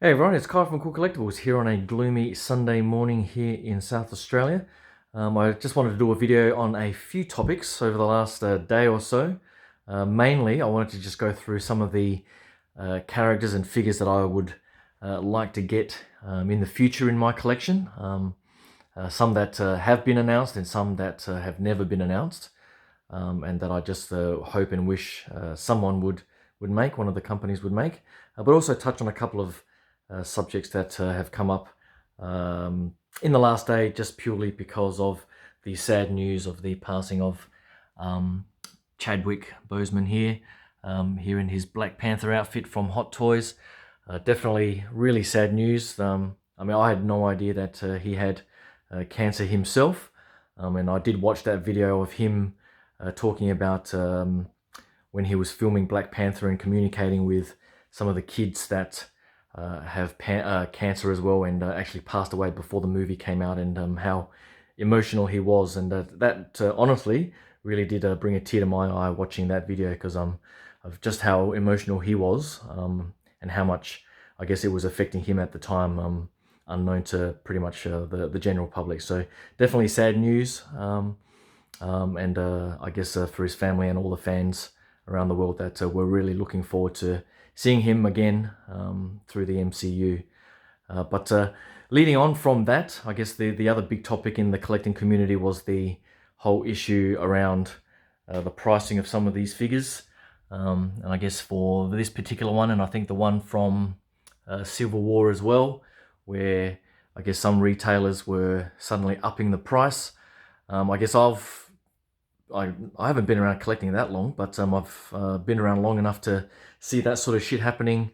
Hey everyone, it's Kai from Cool Collectibles here on a gloomy Sunday morning here in South Australia. I just wanted to do a video on a few topics over the last day or so. Mainly, I wanted to just go through some of the characters and figures that I would like to get in the future in my collection. Some that have been announced and some that have never been announced. And that I just hope and wish someone would make, one of the companies would make. But also touch on a couple of subjects that have come up in the last day, just purely because of the sad news of the passing of Chadwick Boseman here in his Black Panther outfit from Hot Toys. Definitely really sad news. I mean, I had no idea that he had cancer himself, and I did watch that video of him talking about when he was filming Black Panther and communicating with some of the kids that have cancer as well, and actually passed away before the movie came out, and how emotional he was, and that honestly really did bring a tear to my eye watching that video, because of just how emotional he was, and how much I guess it was affecting him at the time, unknown to pretty much the general public. So definitely sad news, and I guess for his family and all the fans around the world that we're really looking forward to seeing him again through the MCU. But leading on from that, I guess the other big topic in the collecting community was the whole issue around the pricing of some of these figures. And I guess for this particular one, and I think the one from Civil War as well, where I guess some retailers were suddenly upping the price. I guess I haven't been around collecting that long, but I've been around long enough to see that sort of shit happening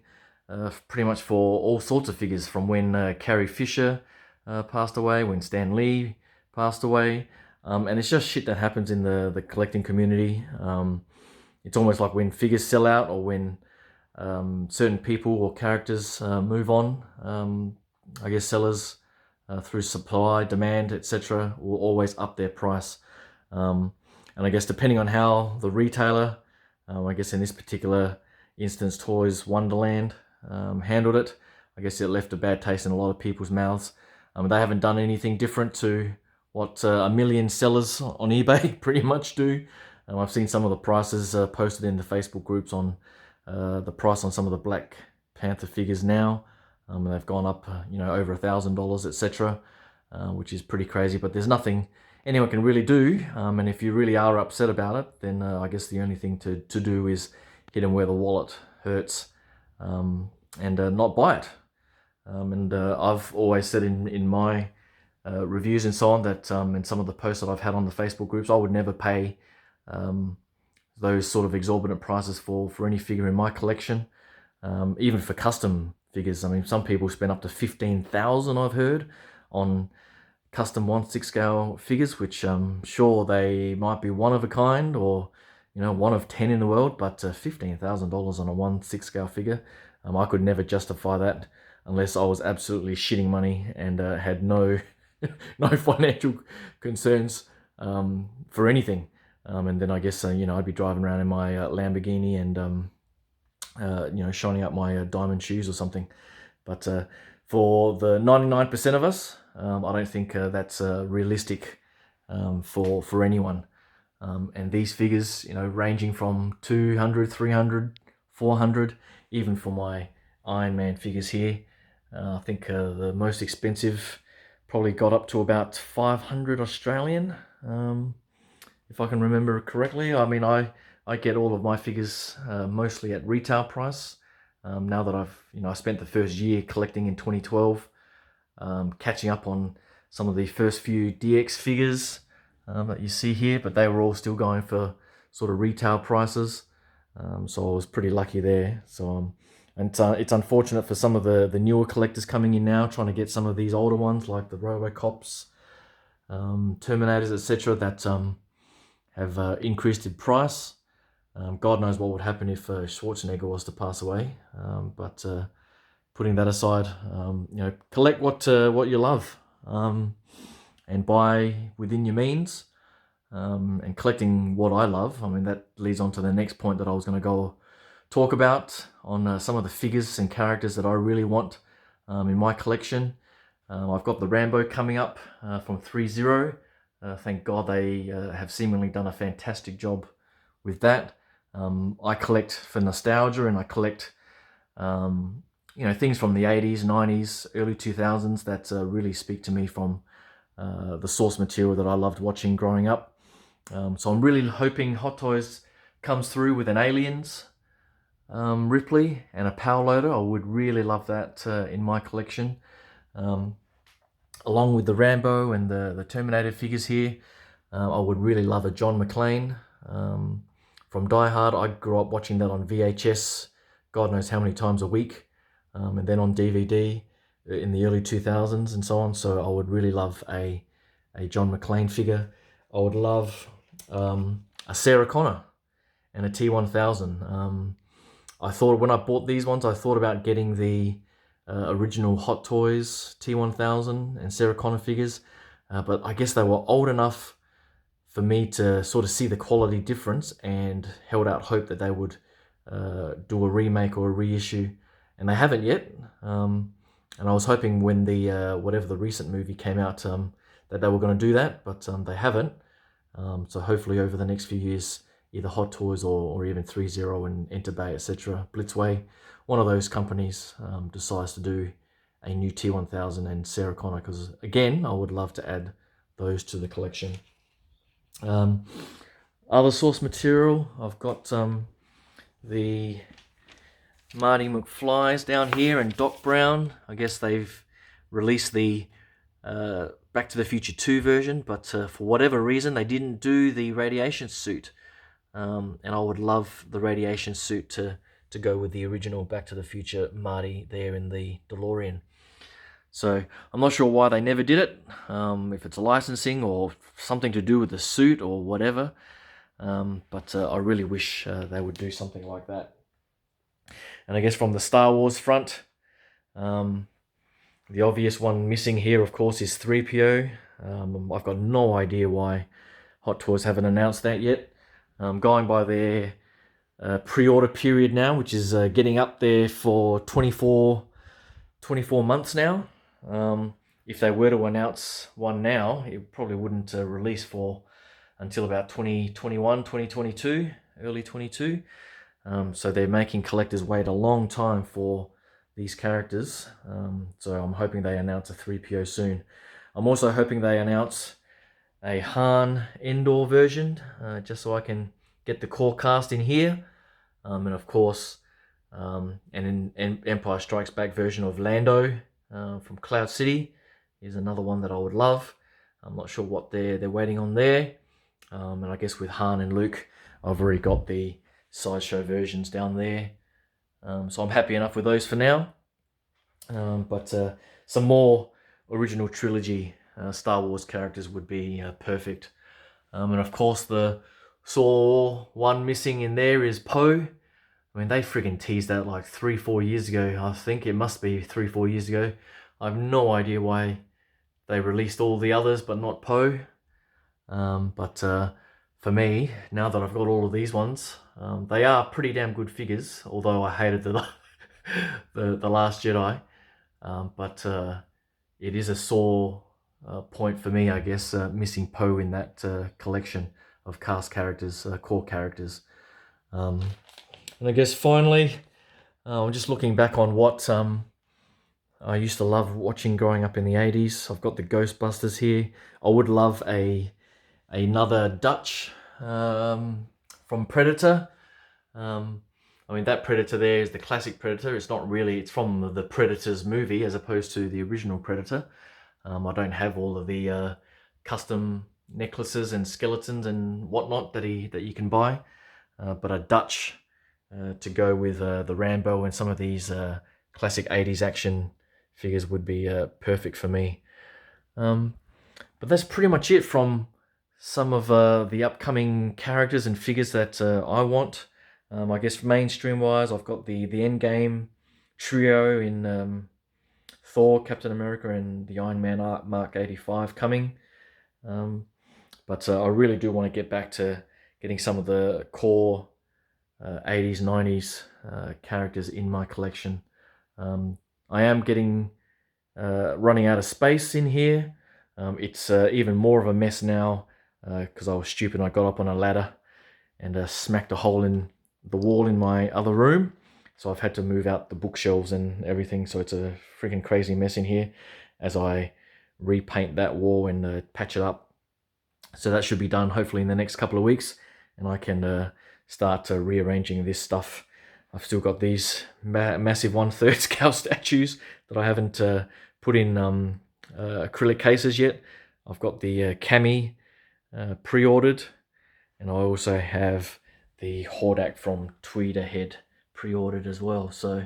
pretty much for all sorts of figures, from when Carrie Fisher passed away, when Stan Lee passed away, and it's just shit that happens in the collecting community. It's almost like when figures sell out, or when certain people or characters move on, I guess sellers through supply, demand, etc., will always up their price. And I guess depending on how the retailer, I guess in this particular instance, Toys Wonderland, handled it, I guess it left a bad taste in a lot of people's mouths. They haven't done anything different to what a million sellers on eBay pretty much do. I've seen some of the prices posted in the Facebook groups on the price on some of the Black Panther figures now. And they've gone up, over $1,000, etc., which is pretty crazy. But there's nothing anyone can really do, and if you really are upset about it, then I guess the only thing to do is hit them where the wallet hurts, and not buy it. And I've always said in my reviews and so on that in some of the posts that I've had on the Facebook groups, I would never pay those sort of exorbitant prices for any figure in my collection, even for custom figures. I mean, some people spend up to $15,000, I've heard, on custom 1/6 scale figures, which sure, they might be one of a kind, or one of 10 in the world, but $15,000 on a 1/6 scale figure, I could never justify that unless I was absolutely shitting money and had no no financial concerns for anything. And then I guess I'd be driving around in my Lamborghini and shining up my diamond shoes or something. But for the 99% of us, I don't think that's realistic for anyone. And these figures, ranging from 200, 300, 400, even for my Iron Man figures here, I think the most expensive probably got up to about 500 Australian, if I can remember correctly. I mean, I get all of my figures mostly at retail price. Now that I spent the first year collecting in 2012, catching up on some of the first few DX figures that you see here, but they were all still going for sort of retail prices, so I was pretty lucky there. So and it's unfortunate for some of the newer collectors coming in now, trying to get some of these older ones like the Robocops, Terminators, etc., that have increased in price. God knows what would happen if Schwarzenegger was to pass away, but putting that aside, collect what you love, and buy within your means, and collecting what I love. I mean, that leads on to the next point that I was going to go talk about on some of the figures and characters that I really want in my collection. I've got the Rambo coming up from 3-0. Thank God they have seemingly done a fantastic job with that. I collect for nostalgia, and I collect things from the 80s, 90s, early 2000s that really speak to me from the source material that I loved watching growing up. So I'm really hoping Hot Toys comes through with an Aliens Ripley and a Power Loader. I would really love that in my collection. Along with the Rambo and the Terminator figures here, I would really love a John McClane from Die Hard. I grew up watching that on VHS, God knows how many times a week, and then on DVD in the early 2000s and so on. So I would really love a John McClane figure. I would love a Sarah Connor and a T-1000. I thought when I bought these ones, I thought about getting the original Hot Toys T-1000 and Sarah Connor figures, but I guess they were old enough for me to sort of see the quality difference, and held out hope that they would do a remake or a reissue, and they haven't yet. And I was hoping when the whatever the recent movie came out that they were going to do that, but they haven't. So hopefully over the next few years, either Hot Toys or even 3-0 and Enterbay, etc., Blitzway, one of those companies decides to do a new T-1000 and Sarah Connor, because again, I would love to add those to the collection. Other source material, I've got the Marty McFlys down here and Doc Brown. I guess they've released the Back to the Future 2 version, but for whatever reason they didn't do the radiation suit. And I would love the radiation suit to go with the original Back to the Future Marty there in the DeLorean. So I'm not sure why they never did it, if it's a licensing or something to do with the suit or whatever, but I really wish they would do something like that. And I guess from the Star Wars front, the obvious one missing here, of course, is 3PO. I've got no idea why Hot Toys haven't announced that yet. Going by their pre-order period now, which is getting up there for 24 months now. If they were to announce one now, it probably wouldn't release for until about 2021, 2022, early 22. So they're making collectors wait a long time for these characters. So I'm hoping they announce a 3PO soon. I'm also hoping they announce a Han Endor version, just so I can get the core cast in here. And of course, an Empire Strikes Back version of Lando from Cloud City is another one that I would love. I'm not sure what they're waiting on there. And I guess with Han and Luke, I've already got the sideshow versions down there. So I'm happy enough with those for now. But some more original trilogy Star Wars characters would be perfect. And of course, the Saw one missing in there is Poe. I mean, they friggin' teased that like 3-4 years ago. I think it must be 3-4 years ago. I have no idea why they released all the others but not Poe. But for me, now that I've got all of these ones, they are pretty damn good figures, although I hated the Last Jedi. But it is a sore point for me, I guess, missing Poe in that collection of cast characters, core characters. And I guess finally, I'm just looking back on what I used to love watching growing up in the 80s. I've got the Ghostbusters here. I would love another Dutch from Predator. I mean, that Predator there is the classic Predator. It's not really, it's from the Predators movie as opposed to the original Predator. I don't have all of the custom necklaces and skeletons and whatnot that you can buy. But a Dutch to go with the Rambo and some of these classic 80s action figures would be perfect for me. But that's pretty much it from some of the upcoming characters and figures that I want. I guess mainstream wise, I've got the Endgame trio in Thor, Captain America, and the Iron Man Mark 85 coming. But I really do want to get back to getting some of the core 80s, 90s characters in my collection. I am getting running out of space in here. It's even more of a mess now because I was stupid and I got up on a ladder and smacked a hole in the wall in my other room. So I've had to move out the bookshelves and everything. So it's a freaking crazy mess in here as I repaint that wall and patch it up. So that should be done hopefully in the next couple of weeks, and I can start rearranging this stuff. I've still got these massive 1/3 scale statues that I haven't put in acrylic cases yet. I've got the Cami pre-ordered, and I also have the Hordak from Tweederhead pre-ordered as well. So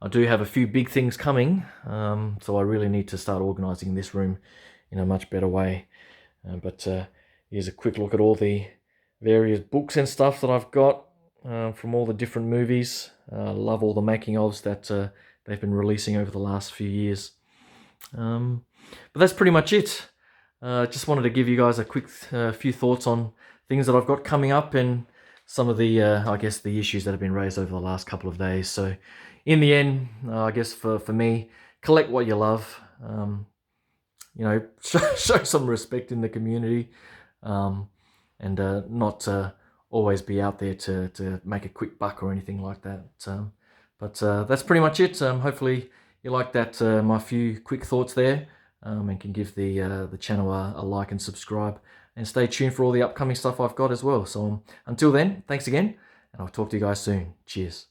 I do have a few big things coming, so I really need to start organizing this room in a much better way. But here's a quick look at all the various books and stuff that I've got from all the different movies. I love all the making ofs that they've been releasing over the last few years. But that's pretty much it. Just wanted to give you guys a quick few thoughts on things that I've got coming up and some of the, I guess, the issues that have been raised over the last couple of days. So in the end, I guess for me, collect what you love. You know, show some respect in the community, and not always be out there to make a quick buck or anything like that. But that's pretty much it. Hopefully you like that, my few quick thoughts there, and can give the channel a like and subscribe, and stay tuned for all the upcoming stuff I've got as well. So until then, thanks again, and I'll talk to you guys soon. Cheers.